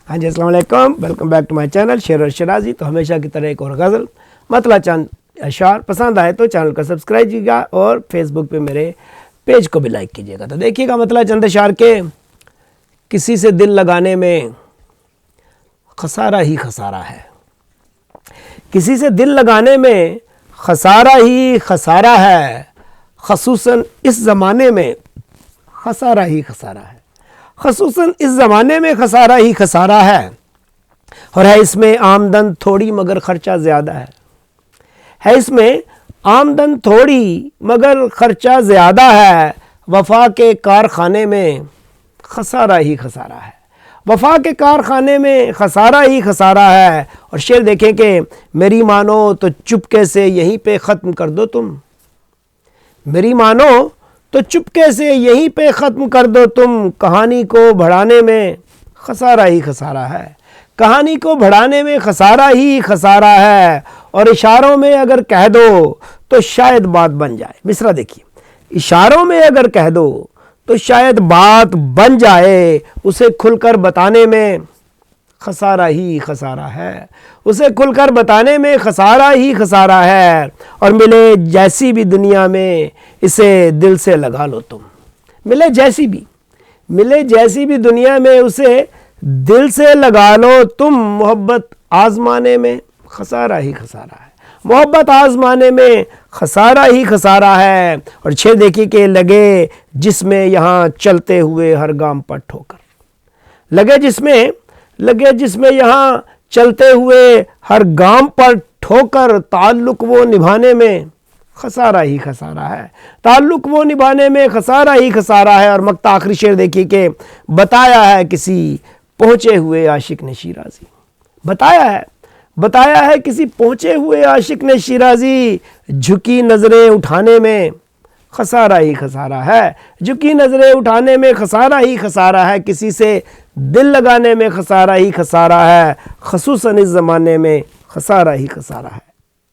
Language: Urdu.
ہاں جی السلام علیکم، welcome back to my channel شعر اور شرازی۔ تو ہمیشہ کی طرح ایک اور غزل مطلع چند اشعار پسند آئے تو چینل کو سبسکرائب کیجیے گا اور فیس بک پہ میرے پیج کو بھی لائک کیجیے گا۔ تو دیکھیے گا مطلع چند اشعار کے کسی سے دل لگانے میں خسارہ ہی خسارہ ہے، کسی سے دل لگانے میں خسارہ ہی خسارہ ہے، خصوصاً اس زمانے میں خسارہ ہی خسارہ ہے، خصوصاً اس زمانے میں خسارہ ہی خسارہ ہے، اور ہے اس میں آمدن تھوڑی مگر خرچہ زیادہ ہے اس میں آمدن تھوڑی مگر خرچہ زیادہ ہے، وفا کے کارخانے میں خسارہ ہی خسارہ ہے، وفا کے کارخانے میں خسارہ ہی خسارہ ہے۔ اور شعر دیکھیں کہ میری مانو تو چپکے سے یہیں پہ ختم کر دو تم، میری مانو تو چپکے سے یہیں پہ ختم کر دو تم، کہانی کو بڑھانے میں خسارہ ہی خسارہ ہے، کہانی کو بڑھانے میں خسارہ ہی خسارہ ہے، اور اشاروں میں اگر کہہ دو تو شاید بات بن جائے۔ مصرع دیکھیے، اشاروں میں اگر کہہ دو تو شاید بات بن جائے، اسے کھل کر بتانے میں خسارہ ہی خسارہ ہے، اسے کھل کر بتانے میں خسارہ ہی خسارہ ہے، اور ملے جیسی بھی دنیا میں اسے دل سے لگا لو تم، ملے جیسی بھی دنیا میں اسے دل سے لگا لو تم، محبت آزمانے میں خسارہ ہی خسارہ ہے، محبت آزمانے میں خسارہ ہی خسارہ ہے۔ اور شعر دیکھیے کہ لگے جس میں یہاں چلتے ہوئے ہر گام پر ٹھوکر، لگے جس میں یہاں چلتے ہوئے ہر گام پر ٹھوکر، تعلق وہ نبھانے میں خسارہ ہی خسارہ ہے، تعلق وہ نبھانے میں خسارہ ہی خسارہ ہے۔ اور مقطع آخری شعر دیکھیے کہ بتایا ہے کسی پہنچے ہوئے عاشق نے شیرازی، بتایا ہے کسی پہنچے ہوئے عاشق نے شیرازی، جھکی نظریں اٹھانے میں خسارہ ہی خسارہ ہے، جھکی نظریں اٹھانے میں خسارہ ہی خسارہ ہے، کسی سے دل لگانے میں خسارہ ہی خسارہ ہے، خصوصاً اس زمانے میں خسارہ ہی خسارہ ہے۔